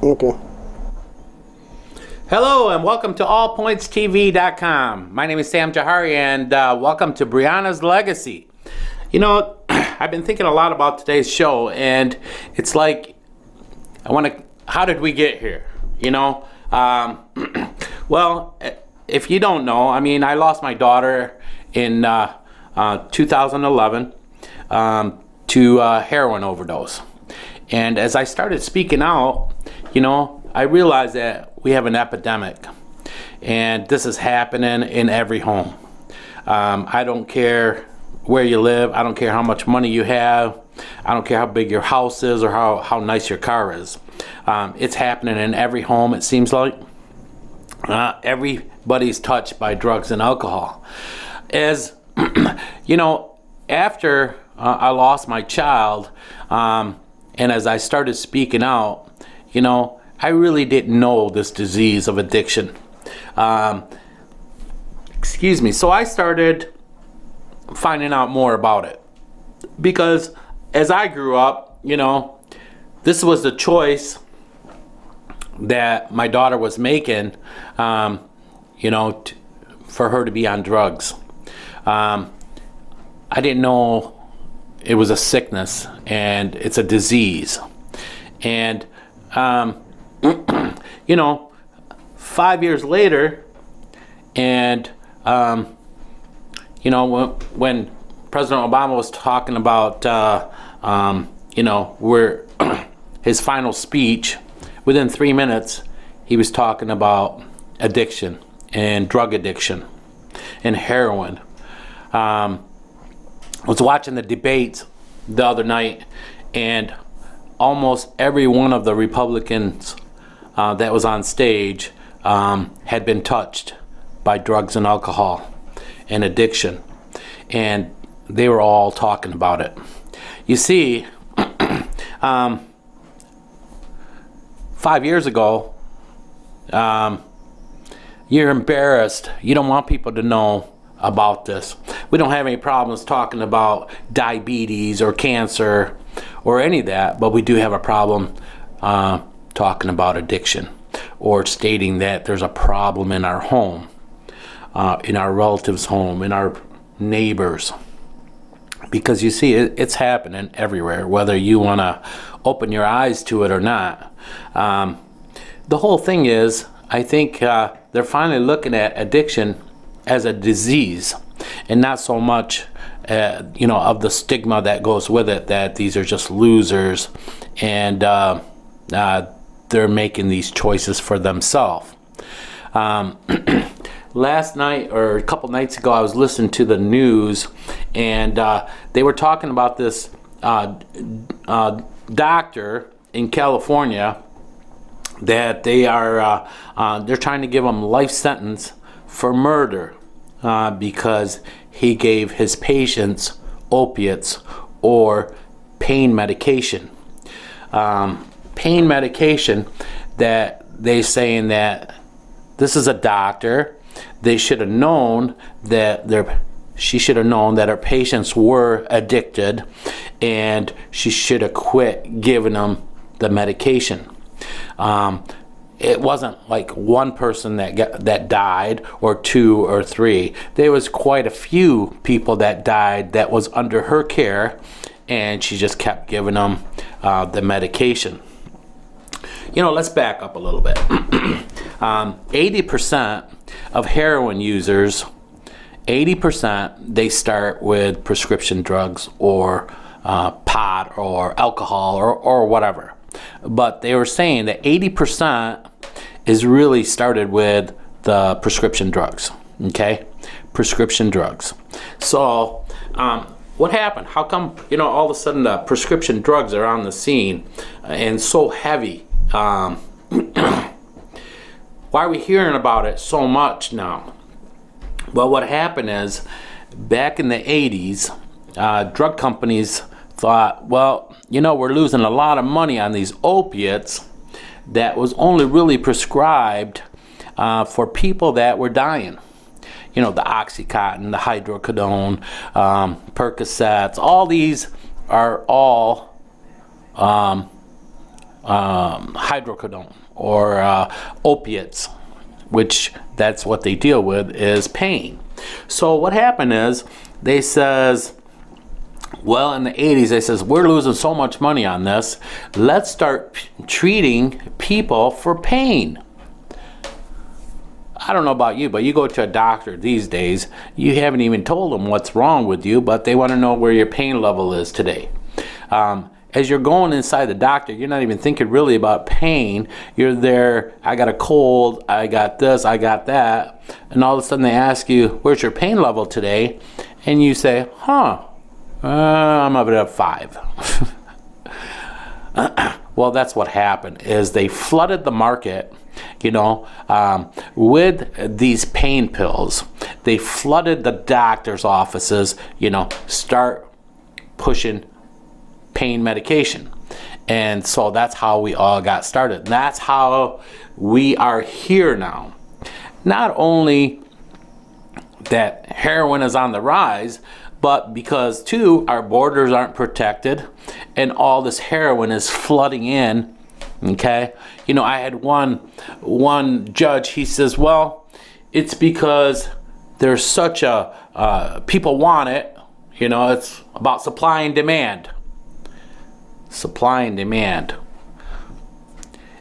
Okay. Hello and welcome to allpointstv.com. My name is Sam Jahari and welcome to Briona's Legacy. You know, I've been thinking a lot about today's show, and it's like, how did we get here? You know, well, if you don't know, I mean, I lost my daughter in 2011 to heroin overdose. And as I started speaking out, you know, I realized that we have an epidemic, and this is happening in every home. I don't care where you live. I don't care how much money you have. I don't care how big your house is or how nice your car is. It's happening in every home, it seems like. Everybody's touched by drugs and alcohol. As you know, after I lost my child, and as I started speaking out, you know, I really didn't know this disease of addiction. Excuse me. So I started finding out more about it. Because as I grew up, you know, this was the choice that my daughter was making, you know, for her to be on drugs. I didn't know it was a sickness and it's a disease. And, you know, 5 years later, and, you know, when President Obama was talking about, you know, his final speech, within 3 minutes, he was talking about addiction and drug addiction and heroin. I was watching the debates the other night, and almost every one of the Republicans that was on stage had been touched by drugs and alcohol and addiction, and they were all talking about it. You see, 5 years ago, you're embarrassed. You don't want people to know about this. We don't have any problems talking about diabetes or cancer or any of that, but we do have a problem talking about addiction or stating that there's a problem in our home, in our relatives' home, in our neighbors. Because you see, it's happening everywhere, whether you want to open your eyes to it or not. The whole thing is, I think they're finally looking at addiction as a disease, and not so much, you know, of the stigma that goes with it, that these are just losers, and they're making these choices for themselves. Last night, or a couple nights ago, I was listening to the news, and they were talking about this doctor in California that they're trying to give him life sentence for murder because he gave his patients opiates or pain medication. Pain medication that they're saying that this is a doctor. They should have known that she should have known that her patients were addicted, and she should have quit giving them the medication. It wasn't like one person that died, or two or three. There was quite a few people that died that was under her care, and she just kept giving them the medication. You know, let's back up a little bit. 80% of heroin users, 80%, they start with prescription drugs or pot or alcohol or whatever. But they were saying that 80% is really started with the prescription drugs, okay? Prescription drugs. So what happened? How come, you know, all of a sudden the prescription drugs are on the scene and so heavy? Why are we hearing about it so much now? Well, what happened is, back in the 80s, drug companies thought, well, you know, we're losing a lot of money on these opiates that was only really prescribed for people that were dying. You know, the Oxycontin, the hydrocodone, Percocets, all these are all hydrocodone or opiates, which that's what they deal with, is pain. So what happened is, they says, well, in the 80s, they says, we're losing so much money on this, let's start treating people for pain. I don't know about you, but you go to a doctor these days, you haven't even told them what's wrong with you, but they want to know where your pain level is today. As you're going inside the doctor, you're not even thinking really about pain. You're there, I got a cold, I got this, I got that, and all of a sudden they ask you, where's your pain level today? And you say, I'm up at 5. Well, that's what happened, is they flooded the market, with these pain pills. They flooded the doctor's offices, start pushing pain medication. And so that's how we all got started. That's how we are here now. Not only that heroin is on the rise, but because too, our borders aren't protected and all this heroin is flooding in. Okay, I had one judge, he says, well, it's because there's such people want it, it's about supply and demand. Supply and demand.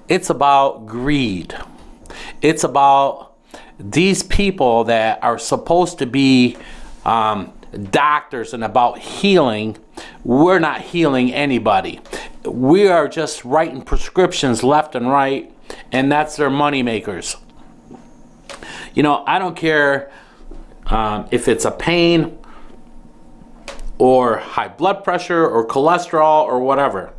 It's about greed. It's about these people that are supposed to be doctors and about healing. We're not healing anybody. We are just writing prescriptions left and right, and that's their money makers. I don't care if it's a pain or high blood pressure or cholesterol or whatever.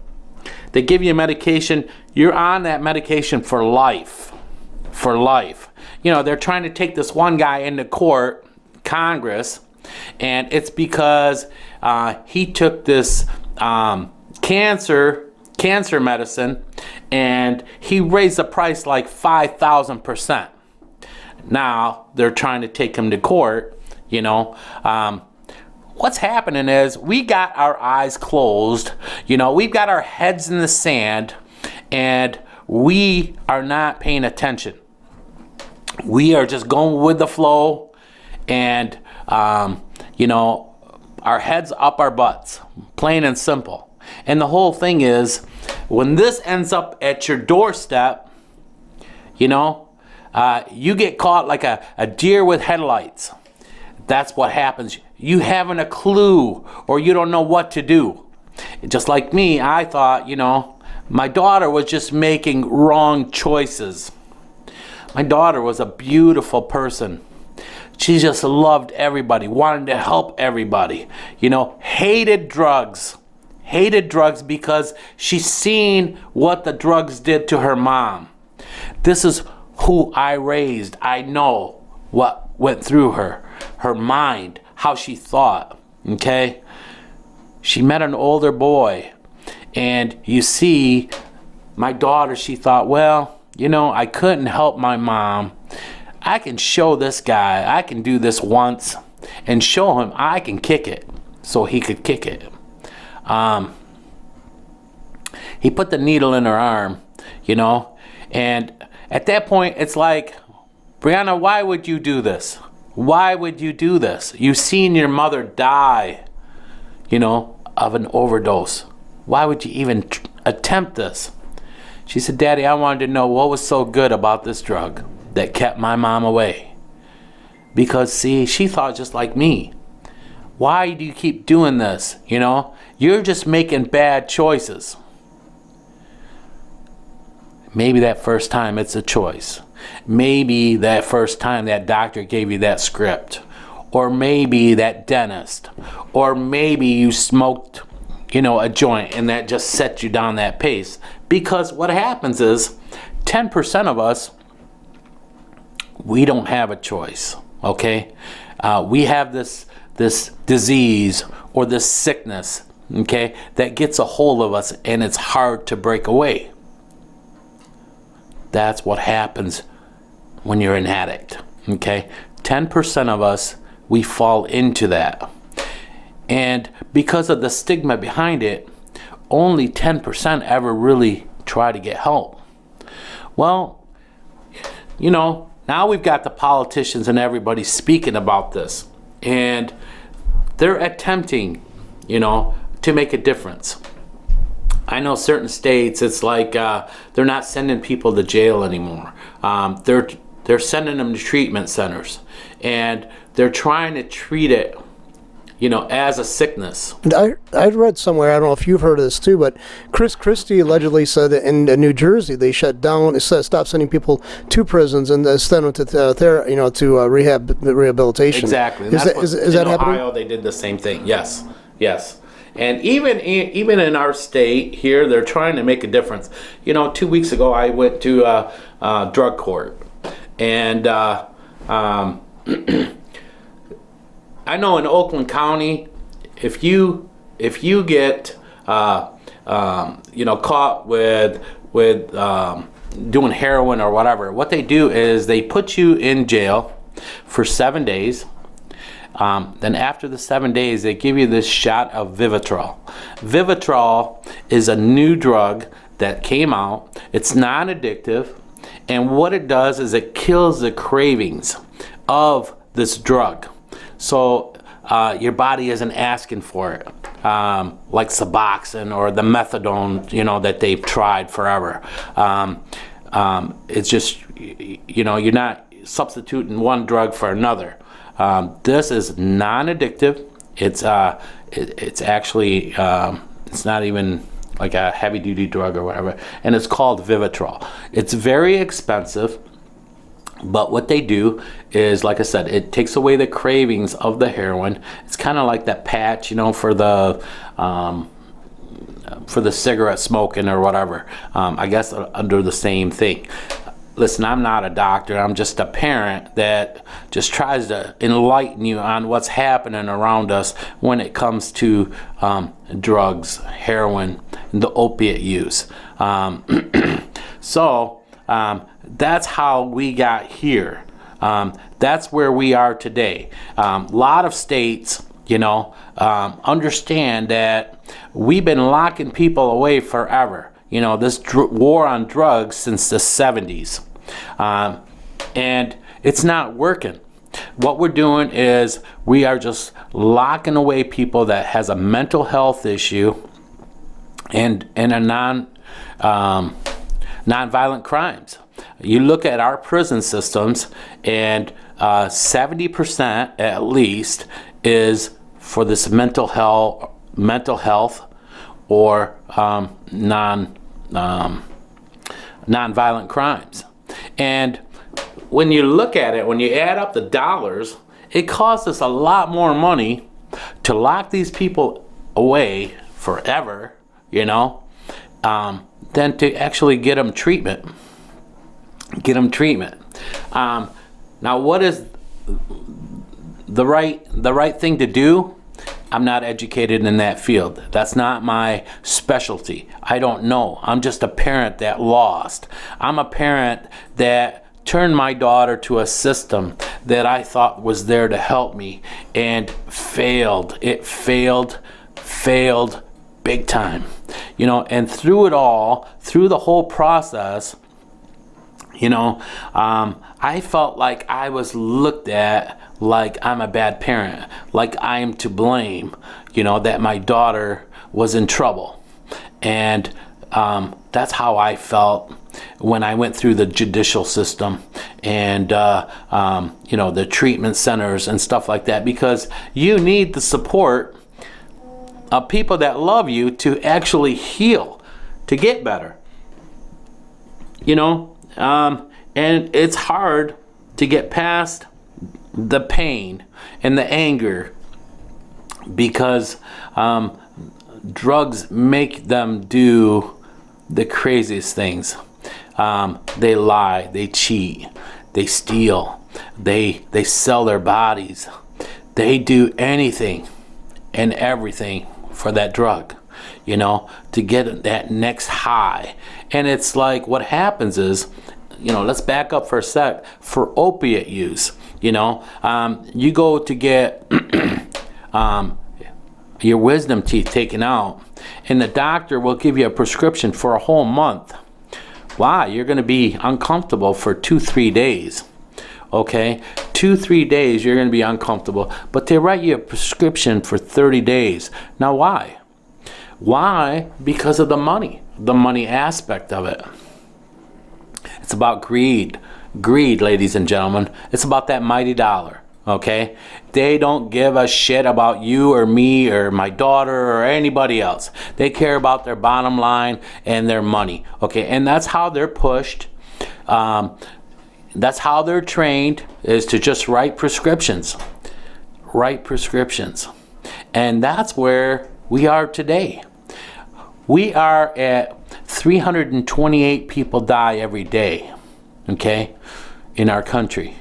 They give you a medication, you're on that medication for life. For life. They're trying to take this one guy into court, Congress, and it's because he took this cancer medicine and he raised the price like 5,000%. Now they're trying to take him to court. What's happening is we got our eyes closed, we've got our heads in the sand, and we are not paying attention. We are just going with the flow, and our heads up our butts, plain and simple. And the whole thing is, when this ends up at your doorstep, you get caught like a deer with headlights. That's what happens. You haven't a clue, or you don't know what to do. Just like me, I thought, my daughter was just making wrong choices. My daughter was a beautiful person. She just loved everybody, wanted to help everybody. Hated drugs. Hated drugs because she's seen what the drugs did to her mom. This is who I raised. I know what went through her mind, how she thought, okay? She met an older boy, and you see, my daughter, she thought, well, I couldn't help my mom. I can show this guy, I can do this once, and show him I can kick it, so he could kick it. He put the needle in her arm, and at that point, it's like, Briona, why would you do this? Why would you do this? You've seen your mother die, of an overdose. Why would you even attempt this? She said, Daddy, I wanted to know what was so good about this drug that kept my mom away. Because, see, she thought just like me. Why do you keep doing this? You're just making bad choices. Maybe that first time it's a choice. Maybe that first time that doctor gave you that script. Or maybe that dentist. Or maybe you smoked, a joint and that just set you down that pace. Because what happens is 10% of us, we don't have a choice, okay? We have this disease or this sickness, okay, that gets a hold of us and it's hard to break away. That's what happens when you're an addict, okay? 10% of us, we fall into that. And because of the stigma behind it, only 10% ever really try to get help. Well, now we've got the politicians and everybody speaking about this, and they're attempting, to make a difference. I know certain states, it's like they're not sending people to jail anymore. They're sending them to treatment centers, and they're trying to treat it, as a sickness. I read somewhere, I don't know if you've heard of this too, but Chris Christie allegedly said that in New Jersey they shut down, stopped sending people to prisons and send them to rehabilitation. Exactly. Is that happening? Ohio, they did the same thing. Yes. And even in our state here, they're trying to make a difference. 2 weeks ago, I went to drug court, and I know in Oakland County, if you get caught with doing heroin or whatever, what they do is they put you in jail for 7 days. Then after the 7 days, they give you this shot of Vivitrol. Vivitrol is a new drug that came out. It's non-addictive, and what it does is it kills the cravings of this drug. So your body isn't asking for it, like Suboxone or the methadone, that they've tried forever. It's just, you're not substituting one drug for another. This is non-addictive. It's actually it's not even like a heavy-duty drug or whatever, and it's called Vivitrol. It's very expensive, but what they do is, like I said, it takes away the cravings of the heroin. It's kind of like that patch, for the cigarette smoking or whatever. I guess under the same thing. Listen, I'm not a doctor. I'm just a parent that just tries to enlighten you on what's happening around us when it comes to drugs, heroin, and the opiate use. So that's how we got here. That's where we are today. A lot of states, understand that we've been locking people away forever. This war on drugs since the 70s. And it's not working. What we're doing is we are just locking away people that has a mental health issue and a nonviolent crimes. You look at our prison systems, and 70% at least is for this mental health or nonviolent crimes. And when you look at it, when you add up the dollars, it costs us a lot more money to lock these people away forever, than to actually get them treatment. Now, what is the right thing to do? I'm not educated in that field. That's not my specialty. I don't know. I'm just a parent that lost. I'm a parent that turned my daughter to a system that I thought was there to help me and failed. It failed big time. And through it all, through the whole process, I felt like I was looked at like I'm a bad parent, like I'm to blame, that my daughter was in trouble. And that's how I felt when I went through the judicial system and, the treatment centers and stuff like that, because you need the support of people that love you to actually heal, to get better. And it's hard to get past the pain and the anger because drugs make them do the craziest things. They lie, they cheat, they steal, they sell their bodies. They do anything and everything for that drug, to get that next high. And it's like what happens is, let's back up for a sec. For opiate use, you go to get your wisdom teeth taken out, and the doctor will give you a prescription for a whole month. Why? You're going to be uncomfortable for 2-3 days. Okay? 2-3 days you're going to be uncomfortable. But they write you a prescription for 30 days. Now why? Why? Because of the money aspect of it. It's about greed. Greed, ladies and gentlemen. It's about that mighty dollar. Okay? They don't give a shit about you or me or my daughter or anybody else. They care about their bottom line and their money. Okay? And that's how they're pushed. That's how they're trained, is to just write prescriptions. Write prescriptions. And that's where we are today. We are at 328 people die every day. Okay? In our country.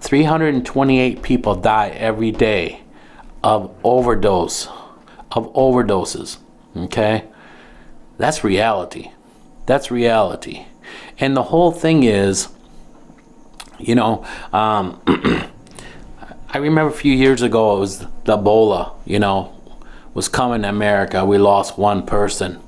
328 people die every day of overdoses. Okay? That's reality. That's reality. And the whole thing is, you know, I remember a few years ago, it was the Ebola, you know, was coming to America. We lost one person.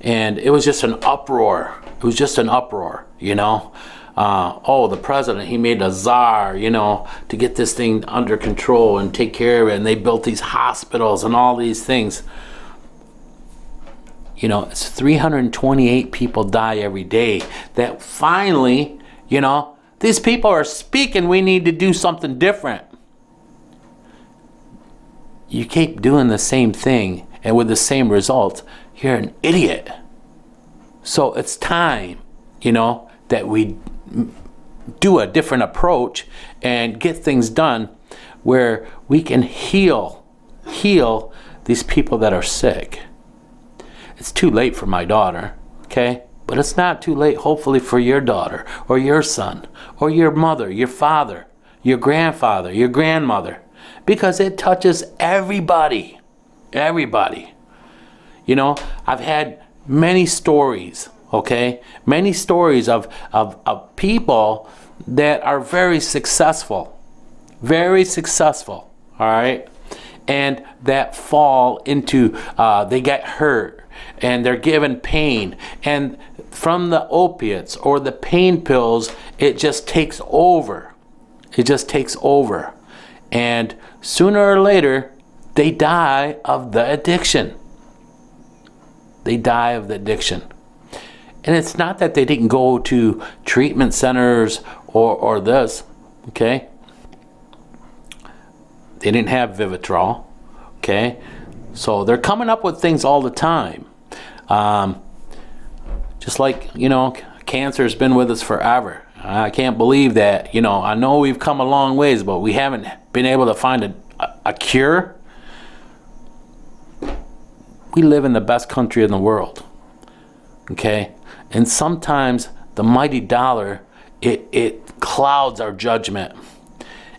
And it was just an uproar. It was just an uproar, you know. The president, he made a czar, you know, to get this thing under control and take care of it. And they built these hospitals and all these things. You know, it's 328 people die every day. That finally, you know, these people are speaking, we need to do something different. You keep doing the same thing and with the same results, you're an idiot. So it's time, you know, that we do a different approach and get things done where we can heal these people that are sick. It's too late for my daughter, okay? But it's not too late, hopefully, for your daughter or your son or your mother, your father, your grandfather, your grandmother, because it touches everybody. Everybody. You know, I've had many stories, okay? Many stories of people that are very successful, all right? And that fall into, they get hurt and they're given pain. And from the opiates or the pain pills, it just takes over. It just takes over. And sooner or later, they die of the addiction. They die of the addiction. And it's not that they didn't go to treatment centers or this, okay? They didn't have Vivitrol, okay? So they're coming up with things all the time. Just like, you know, cancer's been with us forever. I can't believe that, you know, I know we've come a long ways, but we haven't been able to find a cure. We live in the best country in the world, okay? And sometimes the mighty dollar, it clouds our judgment.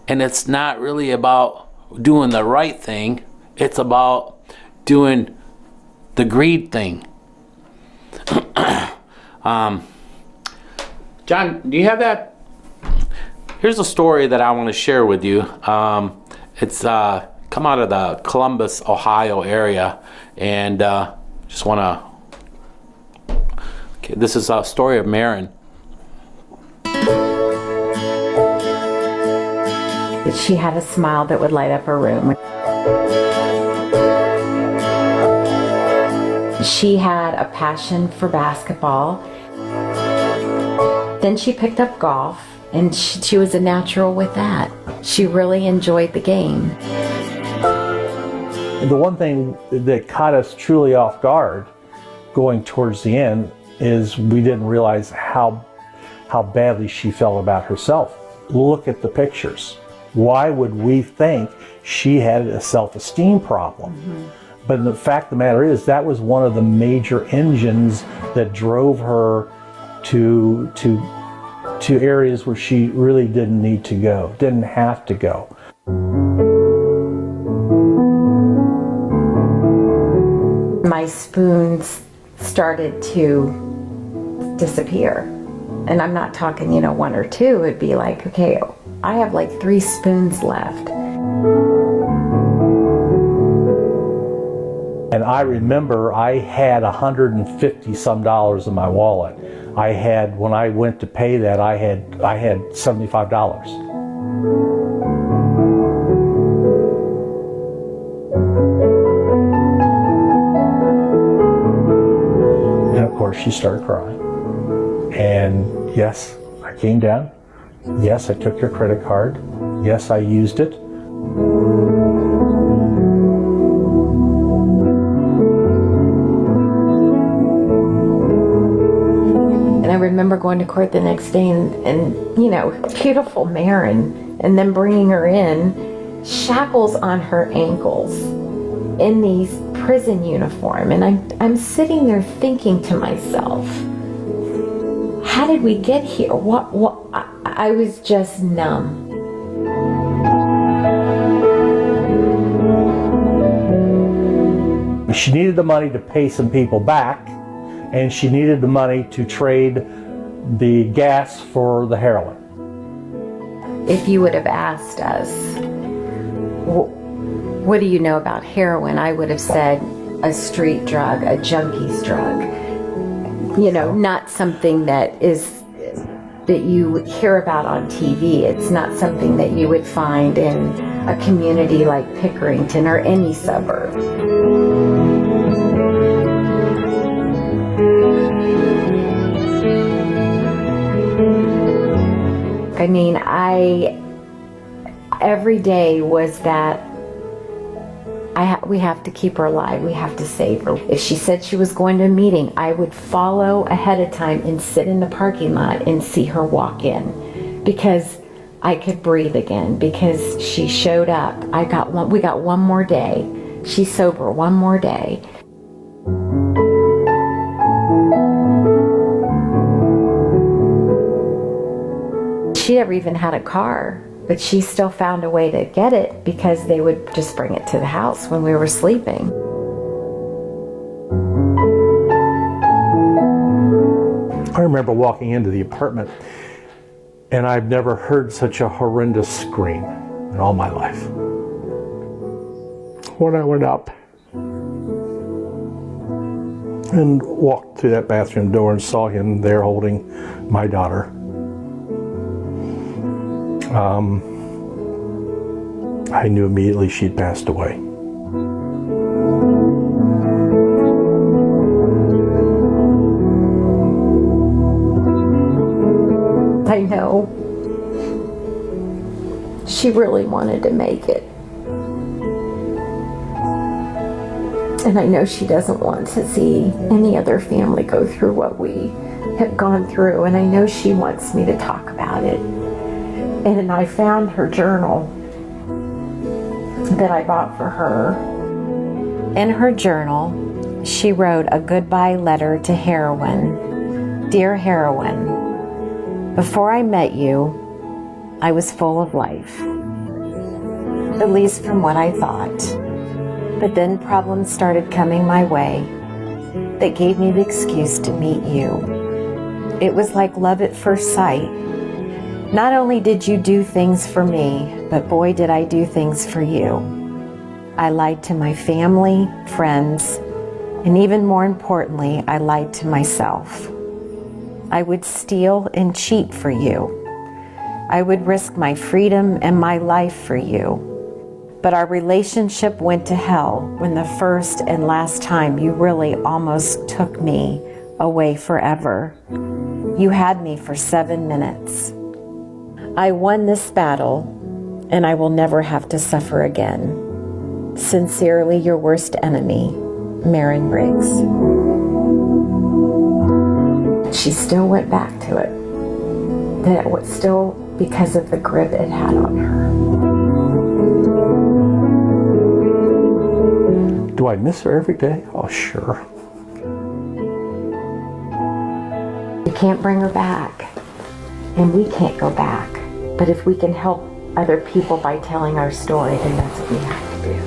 And it's not really about doing the right thing. It's about doing the greed thing. John, do you have that? Here's a story that I want to share with you. It's come out of the Columbus, Ohio area, and just want to. Okay, this is a story of Marin. She had a smile that would light up her room. She had a passion for basketball. Then she picked up golf, and she was a natural with that. She really enjoyed the game. The one thing that caught us truly off guard going towards the end is we didn't realize how badly she felt about herself. Look at the pictures. Why would we think she had a self-esteem problem? Mm-hmm. But the fact of the matter is that was one of the major engines that drove her to areas where she really didn't need to go, didn't have to go. My spoons started to disappear. And I'm not talking, you know, one or two. It'd be like, okay, I have like 3 spoons left. And I remember I had $150 some in my wallet. I had, when I went to pay that, I had $75. And of course she started crying. And yes, I came down. Yes, I took your credit card. Yes, I used it. And I remember going to court the next day and you know, beautiful Marin, and then bringing her in, shackles on her ankles in these prison uniform. And I'm sitting there thinking to myself, how did we get here? I was just numb. She needed the money to pay some people back, and she needed the money to trade the gas for the heroin. If you would have asked us, what do you know about heroin? I would have said a street drug, a junkie's drug. You know, not something that you hear about on TV. It's not something that you would find in a community like Pickerington or any suburb. I mean, every day was that we have to keep her alive. We have to save her. If she said she was going to a meeting, I would follow ahead of time and sit in the parking lot and see her walk in, because I could breathe again, because she showed up. We got one more day. She's sober one more day. She never even had a car, but she still found a way to get it, because they would just bring it to the house when we were sleeping. I remember walking into the apartment, and I've never heard such a horrendous scream in all my life. When I went up and walked through that bathroom door and saw him there holding my daughter, I knew immediately she'd passed away. I know she really wanted to make it. And I know she doesn't want to see any other family go through what we have gone through. And I know she wants me to talk about it. And I found her journal that I bought for her. In her journal, she wrote a goodbye letter to heroin. Dear heroin, before I met you, I was full of life, at least from what I thought. But then problems started coming my way that gave me the excuse to meet you. It was like love at first sight. Not only did you do things for me, but boy, did I do things for you. I lied to my family, friends, and even more importantly, I lied to myself. I would steal and cheat for you. I would risk my freedom and my life for you. But our relationship went to hell when the first and last time you really almost took me away forever. You had me for 7 minutes. I won this battle, and I will never have to suffer again. Sincerely, your worst enemy, Marin Briggs. She still went back to it. That it was still because of the grip it had on her. Do I miss her every day? Oh, sure. You can't bring her back, and we can't go back. But if we can help other people by telling our story, then that's what we have to do.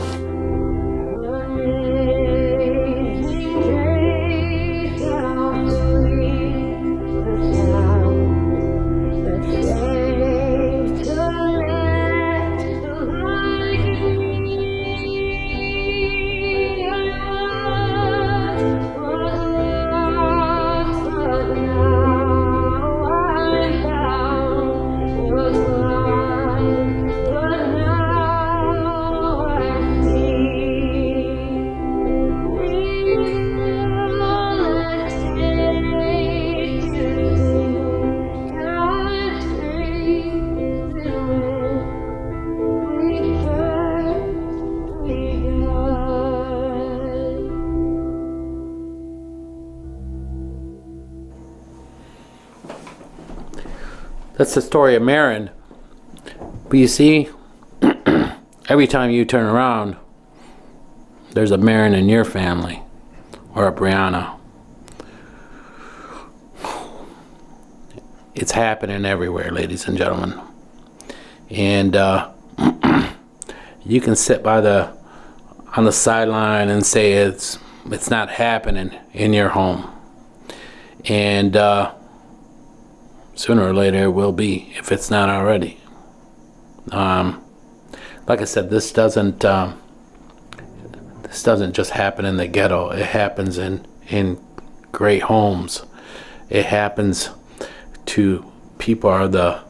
That's the story of Marin. But you see, every time you turn around, there's a Marin in your family, or a Briona. It's happening everywhere, ladies and gentlemen. And you can sit on the sideline and say it's not happening in your home. And sooner or later it will be, if it's not already. Like I said, this doesn't just happen in the ghetto. It happens in great homes. It happens to people that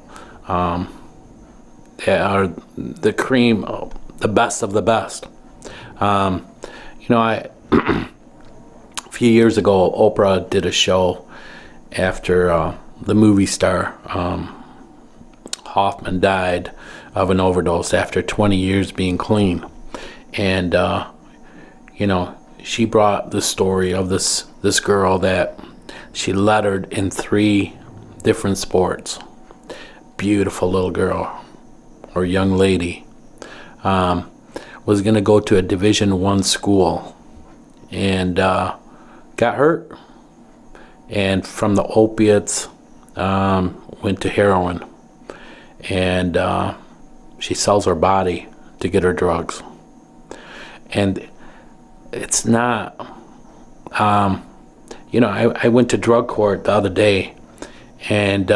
are the cream, the best of the best. A few years ago, Oprah did a show after the movie star Hoffman died of an overdose after 20 years being clean. And, she brought the story of this girl that she lettered in 3 different sports. Beautiful little girl, or young lady. Was going to go to a Division I school and got hurt. And from the opiates, went to heroin. And she sells her body to get her drugs. And it's not, I went to drug court the other day, and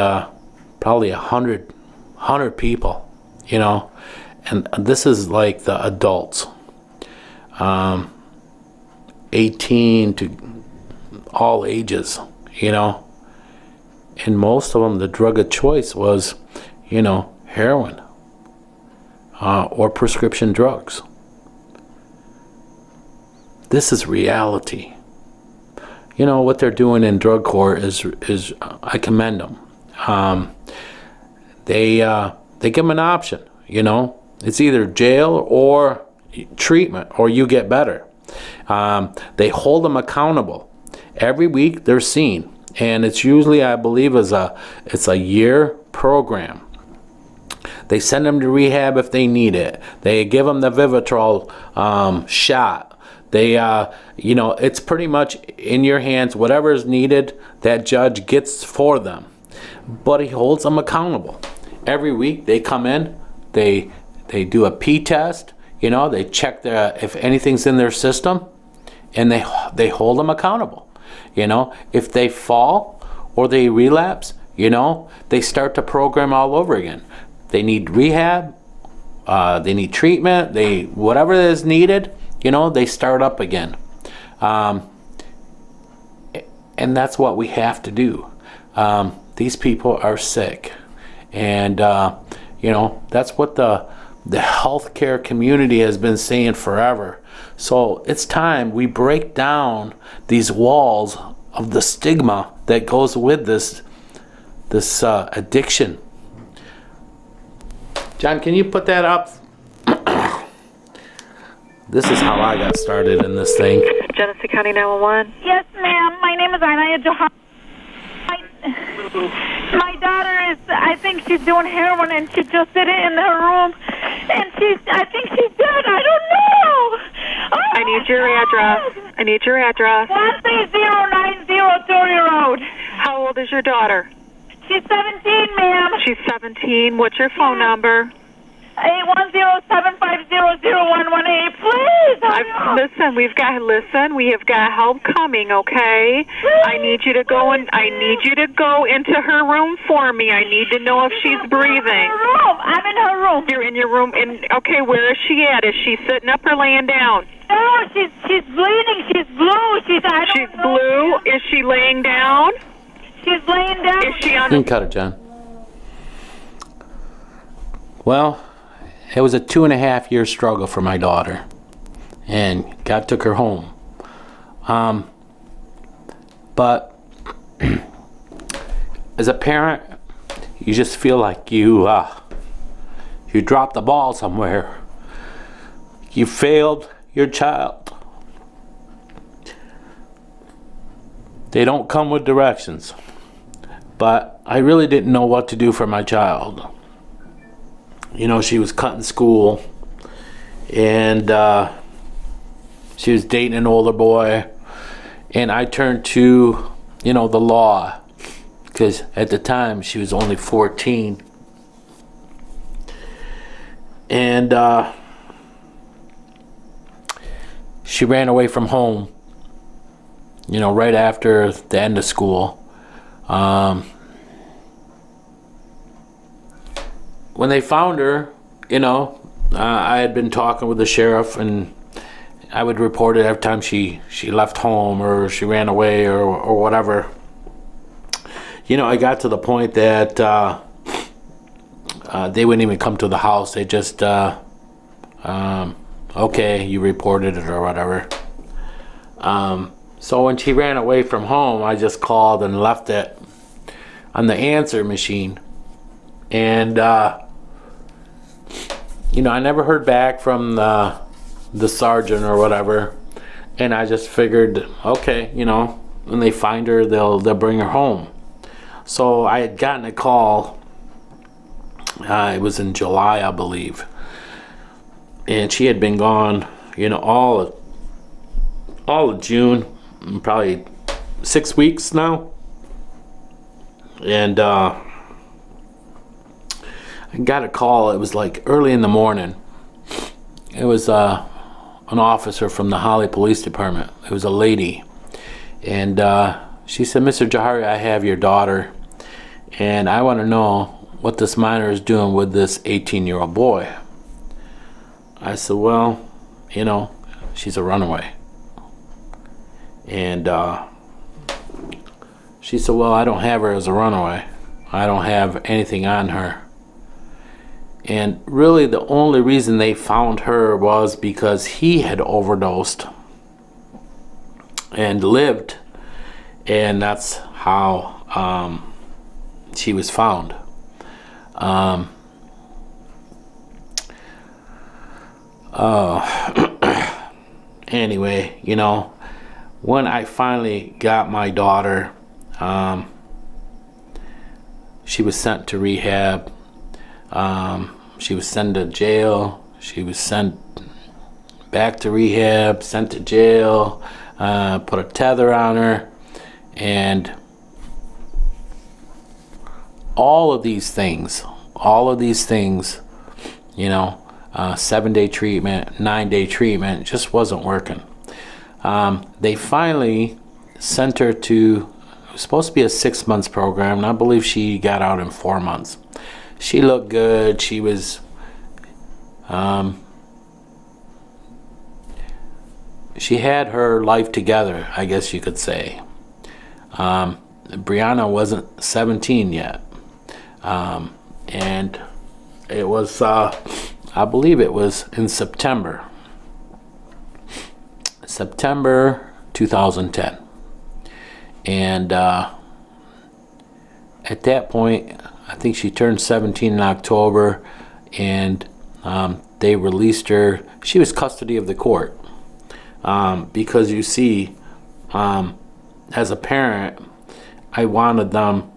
probably 100 people, and this is like the adults, 18 to all ages, and most of them, the drug of choice was, heroin or prescription drugs. This is reality. What they're doing in drug court is I commend them. They give them an option. It's either jail or treatment, or you get better. They hold them accountable. Every week they're seen, and it's usually, I believe, it's a year program. They send them to rehab if they need it. They give them the Vivitrol shot. They, it's pretty much in your hands. Whatever is needed, that judge gets for them. But he holds them accountable. Every week they come in, they do a P test. They check if anything's in their system, and they hold them accountable. If they fall or they relapse, they start the program all over again. They need rehab, they need treatment, whatever is needed, they start up again. And that's what we have to do. These people are sick. And, that's what the healthcare community has been saying forever. So it's time we break down these walls of the stigma that goes with this addiction. John, can you put that up? This is how I got started in this thing. Genesee County 911. Yes, ma'am. My name is Inaya Johan. My daughter I think she's doing heroin, and she just did it in her room. And I think she's dead. I don't know. Oh, I need your address. 13090 Torrey Road. How old is your daughter? She's 17, ma'am. She's 17. What's your phone number? 810-750-0118. Please. Listen, we have got help coming, okay? Please. I need you to go into her room for me. I need to know if she's breathing. I'm in her room. You're in your room. Okay, where is she at? Is she sitting up or laying down? No, she's bleeding. She's blue. She's blue. Is she laying down? She's laying down. Is she on? You can cut it, John. Well, it was a 2.5-year struggle for my daughter, and God took her home. But as a parent, you just feel like you dropped the ball somewhere. You failed your child. They don't come with directions. But I really didn't know what to do for my child. You know, she was cutting school, and she was dating an older boy, and I turned to, you know, the law, because at the time she was only 14. And she ran away from home, you know, right after the end of school. When they found her, you know, I had been talking with the sheriff, and I would report it every time she left home or she ran away or whatever. You know, I got to the point that they wouldn't even come to the house. They just, okay, you reported it or whatever. So when she ran away from home, I just called and left it on the answer machine. And, you know, I never heard back from the sergeant or whatever. And I just figured, okay, you know, when they find her, they'll bring her home. So I had gotten a call. It was in July, I believe. And she had been gone, you know, all of June, probably 6 weeks now. And I got a call. It was like early in the morning. It was an officer from the Holly Police Department. It was a lady. And she said, "Mr. Jahari, I have your daughter, and I want to know what this minor is doing with this 18-year-old boy." I said, "Well, you know, she's a runaway." And she said, "Well, I don't have her as a runaway. I don't have anything on her." And really the only reason they found her was because he had overdosed and lived, and that's how she was found. Anyway, you know, when I finally got my daughter, she was sent to rehab. She was sent to jail. She was sent back to rehab, sent to jail, put a tether on her, and all of these things, you know, 7-day treatment, 9-day treatment, just wasn't working. They finally sent her to, it was supposed to be a 6 months program, and I believe she got out in 4 months. She looked good. She was, she had her life together, I guess you could say. Briona wasn't 17 yet. And it was, I believe it was in September 2010. And at that point, I think she turned 17 in October, and they released her. She was custody of the court, because you see, as a parent, I wanted them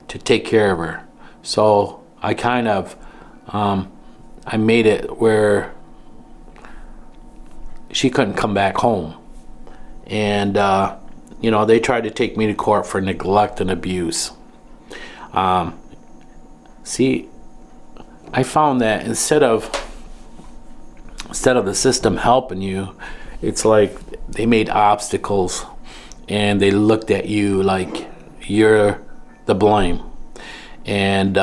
to take care of her. So I kind of, I made it where she couldn't come back home. And, you know, they tried to take me to court for neglect and abuse. See, I found that instead of the system helping you, it's like they made obstacles and they looked at you like you're the blame. And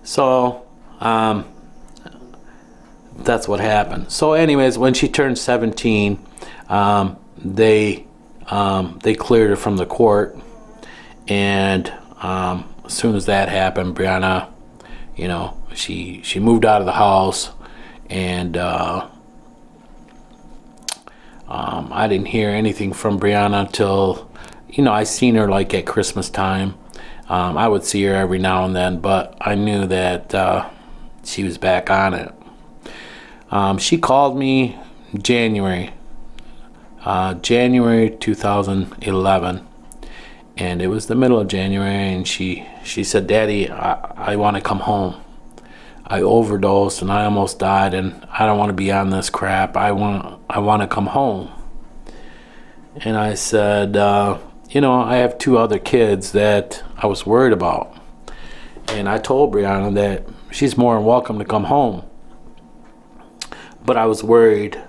so that's what happened. So anyways, when she turned 17, they cleared her from the court. And as soon as that happened, Briona, you know, she moved out of the house, and I didn't hear anything from Briona till, you know, I seen her like at Christmas time. I would see her every now and then, but I knew that she was back on it. She called me January 2011, And it was the middle of January, and she said, Daddy, I want to come home. I overdosed and I almost died, and I don't want to be on this crap. I want to come home. And I said, I have 2 other kids that I was worried about. And I told Briona that she's more than welcome to come home. But I was worried,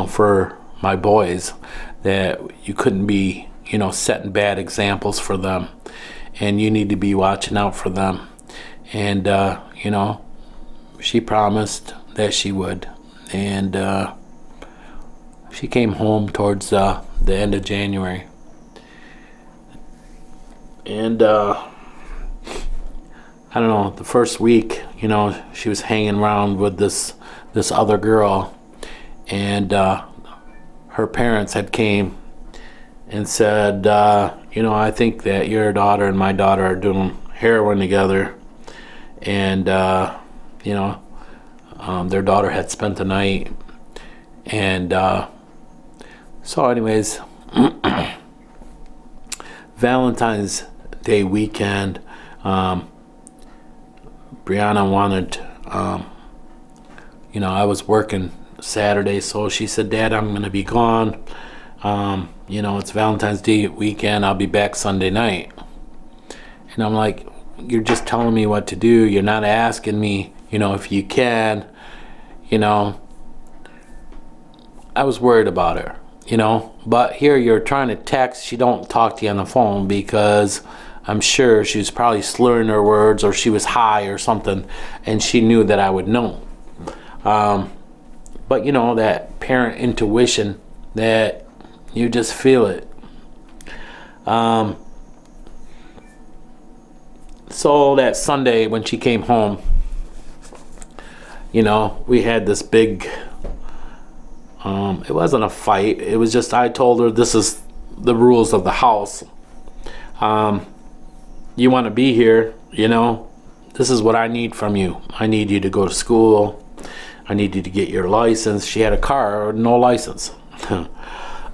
for my boys, that you couldn't be, setting bad examples for them. And you need to be watching out for them. And, she promised that she would. And she came home towards the end of January. And I don't know, the first week, she was hanging around with this other girl, and her parents had came and said, I think that your daughter and my daughter are doing heroin together, and their daughter had spent the night. And so anyways, Valentine's Day weekend, Briona wanted, I was working Saturday, so she said, Dad, I'm going to be gone. It's Valentine's Day weekend. I'll be back Sunday night. And I'm like, you're just telling me what to do. You're not asking me, if you can. I was worried about her, But here you're trying to text. She don't talk to you on the phone because I'm sure she was probably slurring her words, or she was high or something, and she knew that I would know. But that parent intuition that you just feel it. So that Sunday when she came home, we had this big, it wasn't a fight. It was just, I told her, this is the rules of the house. You want to be here, this is what I need from you. I need you to go to school. I need you to get your license. She had a car, no license.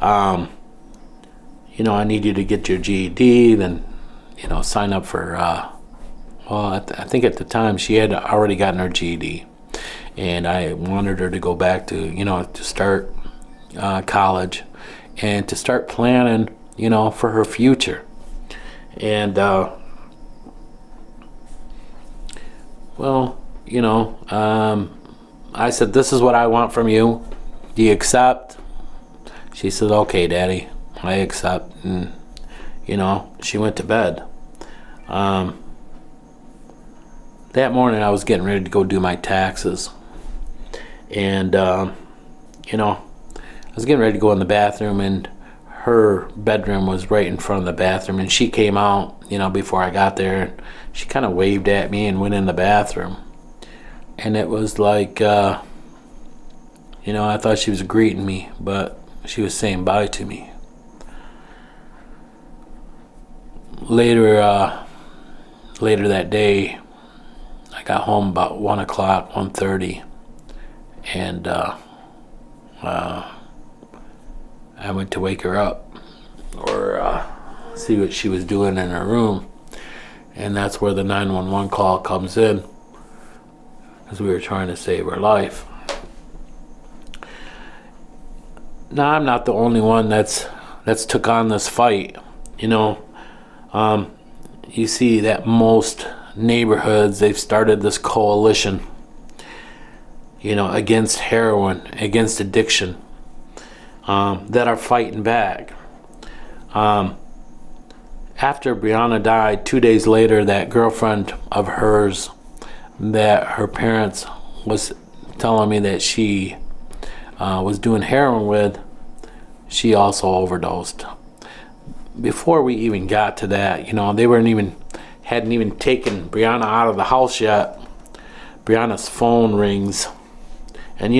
I need you to get your GED, then, sign up for, I think at the time she had already gotten her GED. And I wanted her to go back to, to start college and to start planning, for her future. And, I said, this is what I want from you. Do you accept? She said, okay, Daddy, I accept. And, she went to bed. That morning I was getting ready to go do my taxes. And, I was getting ready to go in the bathroom, and her bedroom was right in front of the bathroom. And she came out, before I got there. And she kind of waved at me and went in the bathroom. And it was like, I thought she was greeting me, but she was saying bye to me. Later that day, I got home about 1 o'clock, 1:30, and I went to wake her up or see what she was doing in her room, and that's where the 911 call comes in, because we were trying to save her life. Now, I'm not the only one that's took on this fight. You see that most neighborhoods, they've started this coalition, against heroin, against addiction, that are fighting back. After Briona died, 2 days later, that girlfriend of hers that her parents was telling me that she was doing heroin with, she also overdosed. Before we even got to that, they hadn't even taken Briona out of the house yet. Briona's phone rings, and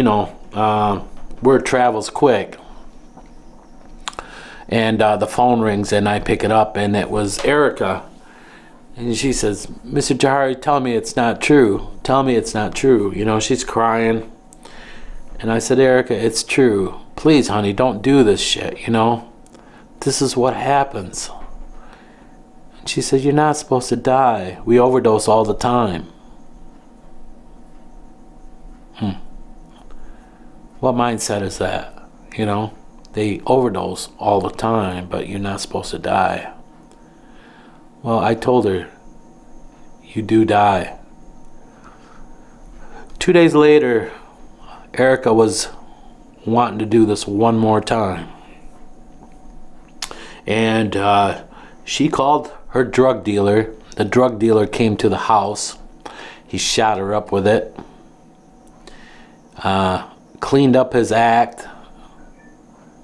word travels quick. And the phone rings, and I pick it up, and it was Erica. And she says, Mr. Jahari, tell me it's not true. Tell me it's not true. She's crying. And I said, Erica, it's true. Please, honey, don't do this shit, This is what happens. And she says, you're not supposed to die. We overdose all the time. What mindset is that? You know, they overdose all the time, but you're not supposed to die. Well, I told her, you do die. 2 days later, Erica was wanting to do this one more time. And she called her drug dealer. The drug dealer came to the house. He shot her up with it. Cleaned up his act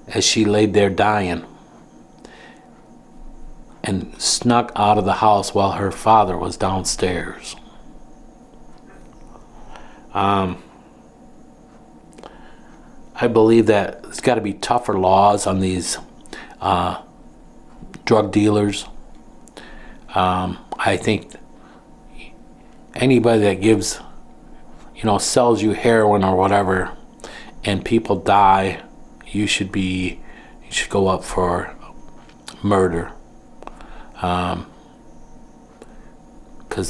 as she laid there dying, and snuck out of the house while her father was downstairs. I believe that there's got to be tougher laws on these drug dealers. I think anybody that gives, sells you heroin or whatever, and people die, you should go up for murder, because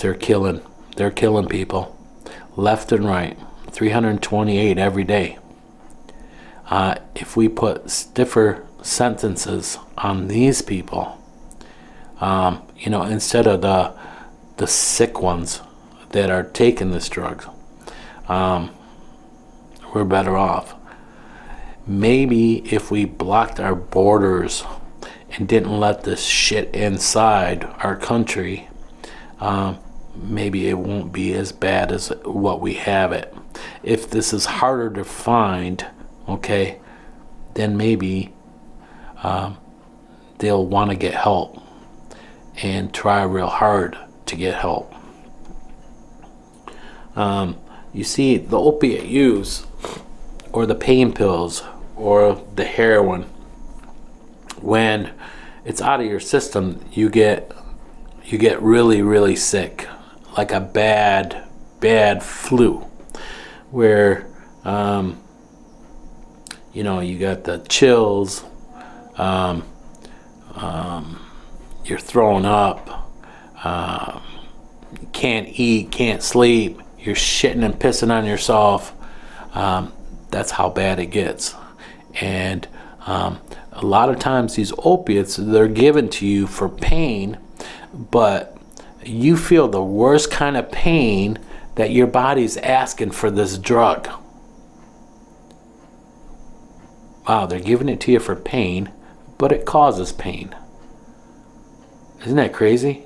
they're killing people left and right, 328 every day. If we put stiffer sentences on these people, instead of the sick ones that are taking this drug, we're better off. Maybe if we blocked our borders and didn't let this shit inside our country, maybe it won't be as bad as what we have it. If this is harder to find, okay, then maybe they'll want to get help and try real hard to get help. You see, the opiate use, or the pain pills, or the heroin, when it's out of your system, you get really, really sick, like a bad flu, where you got the chills, you're throwing up, you can't eat, can't sleep, you're shitting and pissing on yourself. That's how bad it gets. And a lot of times these opiates, they're given to you for pain, but you feel the worst kind of pain that your body's asking for this drug. Wow, they're giving it to you for pain, but it causes pain. Isn't that crazy?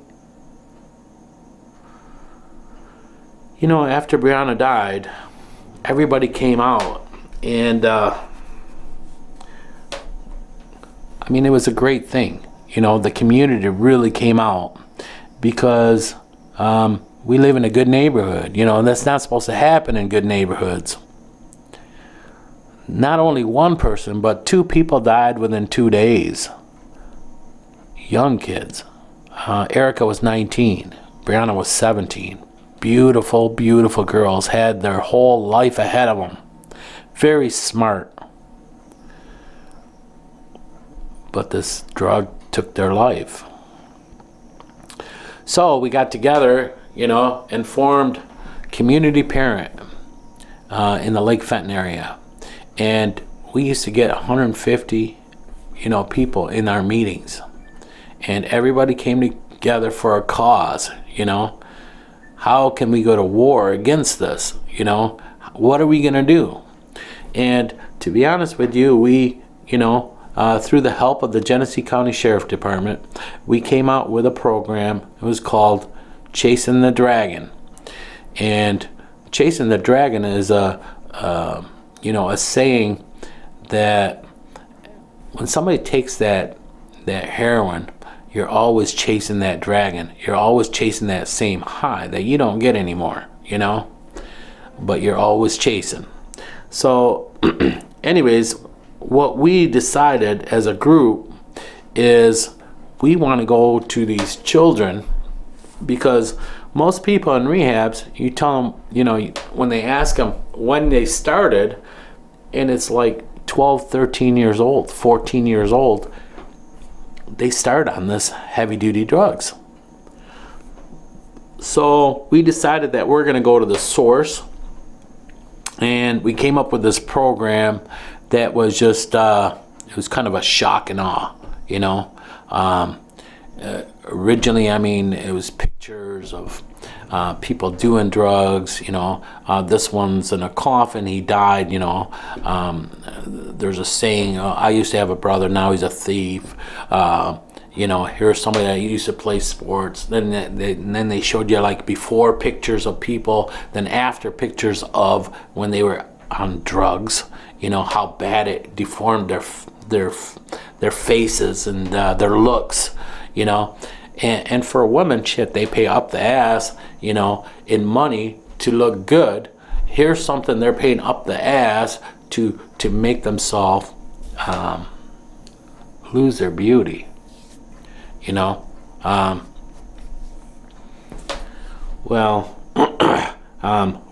After Briona died, everybody came out, and it was a great thing. The community really came out, because we live in a good neighborhood, and that's not supposed to happen in good neighborhoods. Not only one person, but 2 people died within 2 days. Young kids. Erica was 19. Briona was 17. Beautiful, beautiful girls, had their whole life ahead of them. Very smart. But this drug took their life. So we got together, and formed Community Parent in the Lake Fenton area. And we used to get 150, people in our meetings. And everybody came together for a cause, How can we go to war against this? What are we going to do? And to be honest with you, we, through the help of the Genesee County Sheriff Department, we came out with a program. It was called Chasing the Dragon. And Chasing the Dragon is a saying that when somebody takes that heroin, you're always chasing that dragon. You're always chasing that same high that you don't get anymore, but you're always chasing. So anyways, what we decided as a group is we want to go to these children, because most people in rehabs, you tell them, when they ask them when they started, and it's like 12, 13 years old, 14 years old, they start on this heavy duty drugs. So we decided that we're going to go to the source, and we came up with this program that was just, it was kind of a shock and awe, you know. Originally, I mean, it was pictures of people doing drugs, you know. This one's in a coffin, he died, you know. There's a saying, I used to have a brother, now he's a thief. You know, here's somebody that used to play sports. Then they showed you like before pictures of people, then after pictures of when they were on drugs. You know how bad it deformed their faces and their looks. You know, and for a woman, shit, they pay up the ass. You know, in money to look good. Here's something they're paying up the ass to make themselves lose their beauty. You know,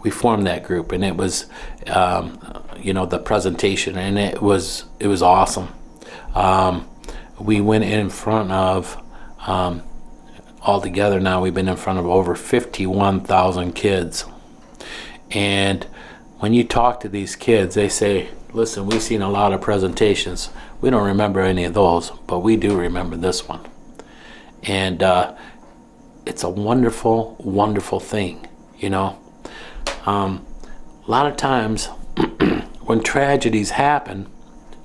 we formed that group, and it was, you know, the presentation, and it was awesome. We went in front of, altogether now we've been in front of over 51,000 kids. And when you talk to these kids, they say, listen, we've seen a lot of presentations. We don't remember any of those, but we do remember this one. And it's a wonderful, wonderful thing, you know. A lot of times when tragedies happen,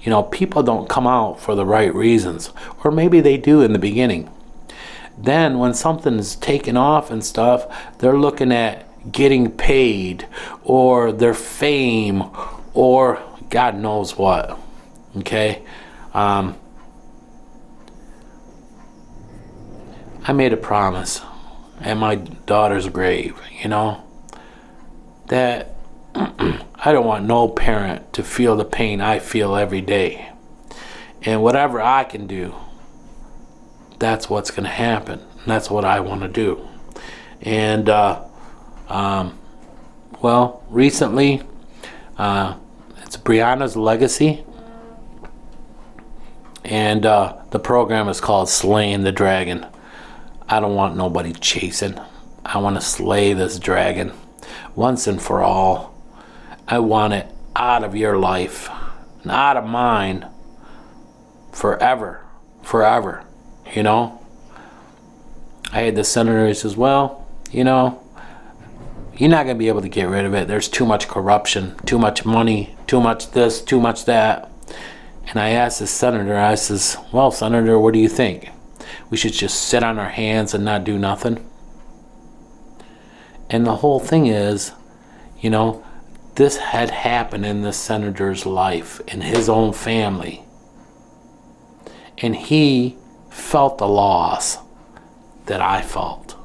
you know, people don't come out for the right reasons, or maybe they do in the beginning. Then when something's taken off and stuff, they're looking at getting paid or their fame or God knows what. Okay? I made a promise at my daughter's grave, you know, that I don't want no parent to feel the pain I feel every day. And whatever I can do, that's what's going to happen. And that's what I want to do. And, well, recently, it's Briona's Legacy. And the program is called Slaying the Dragon. I don't want nobody chasing. I want to slay this dragon once and for all. I want it out of your life and out of mine forever, you know. I had the senator who says, well, you know, you're not going to be able to get rid of it. There's too much corruption, too much money, too much this, too much that. And I asked the senator, I says, well, Senator, what do you think? We should just sit on our hands and not do nothing? And the whole thing is, you know, this had happened in the senator's life, in his own family. And he felt the loss that I felt.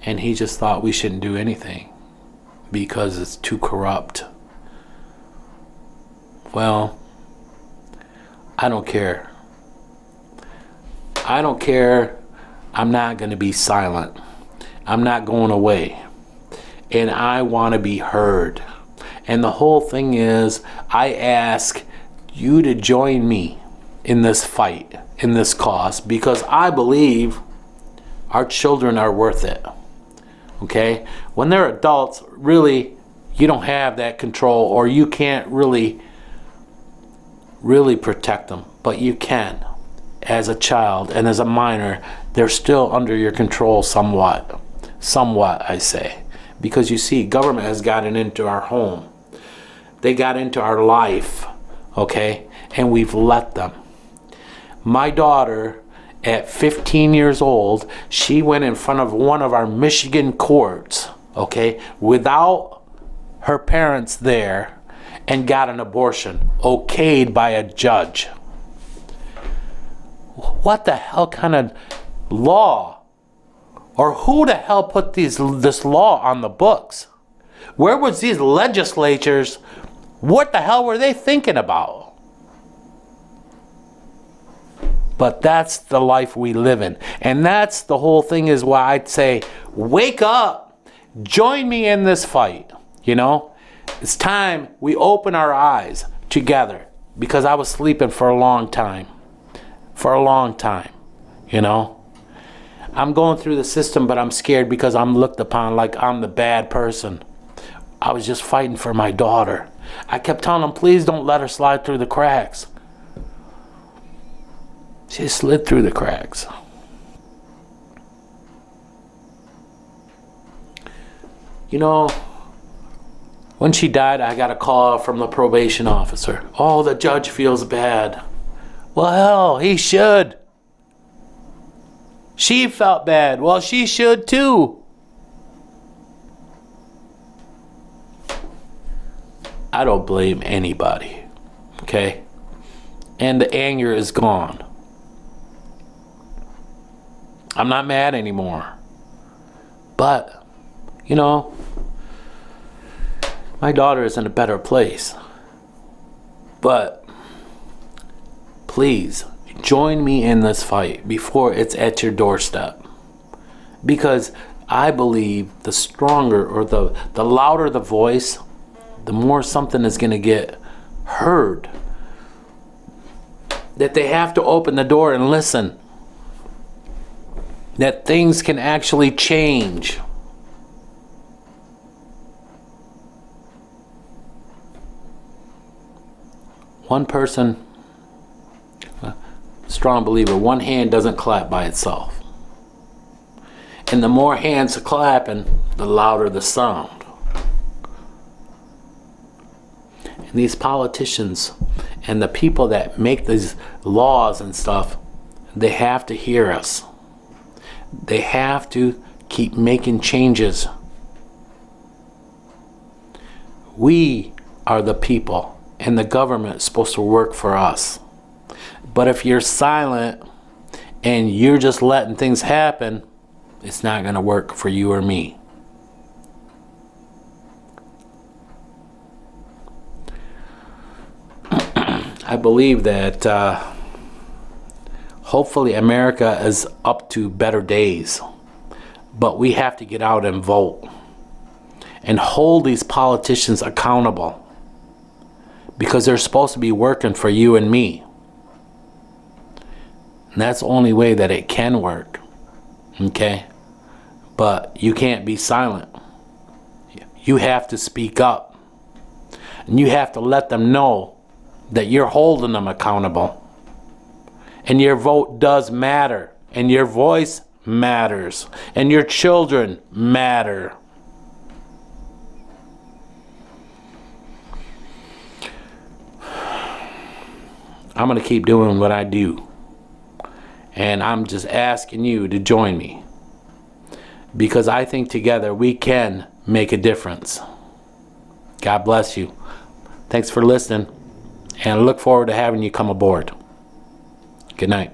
And he just thought we shouldn't do anything because it's too corrupt. Well, I don't care. I don't care. I'm not going to be silent. I'm not going away. And I want to be heard. And the whole thing is, I ask you to join me in this fight, in this cause, because I believe our children are worth it. Okay? When they're adults, really, you don't have that control, or you can't really protect them, but you can. As a child and as a minor, they're still under your control somewhat, I say, because you see, government has gotten into our home. They got into our life, okay, and we've let them. My daughter, at 15 years old, she went in front of one of our Michigan courts, okay, without her parents there, and got an abortion, okayed by a judge. What the hell kind of law? Or who the hell put this law on the books? Where was these legislatures? What the hell were they thinking about? But that's the life we live in. And that's the whole thing, is why I'd say, wake up. Join me in this fight. You know? It's time we open our eyes together, because I was sleeping for a long time. You know, I'm going through the system, but I'm scared because I'm looked upon like I'm the bad person. I was just fighting for my daughter. I kept telling them, please don't let her slide through the cracks. She slid through the cracks. You know, when she died, I got a call from the probation officer. Oh, the judge feels bad. Well, hell, he should. She felt bad. Well, she should too. I don't blame anybody, okay? And the anger is gone. I'm not mad anymore. But, you know, my daughter is in a better place. But, please, join me in this fight before it's at your doorstep. Because I believe the stronger or the louder the voice, the more something is going to get heard. That they have to open the door and listen. That things can actually change. One person, strong believer, one hand doesn't clap by itself. And the more hands are clapping, the louder the sound. And these politicians and the people that make these laws and stuff, they have to hear us. They have to keep making changes. We are the people, and the government is supposed to work for us. But if you're silent and you're just letting things happen, it's not going to work for you or me. I believe that hopefully America is up to better days. But we have to get out and vote. And hold these politicians accountable. Because they're supposed to be working for you and me. And that's the only way that it can work. Okay? But you can't be silent. You have to speak up. And you have to let them know that you're holding them accountable. And your vote does matter. And your voice matters. And your children matter. I'm going to keep doing what I do. And I'm just asking you to join me. Because I think together we can make a difference. God bless you. Thanks for listening. And I look forward to having you come aboard. Good night.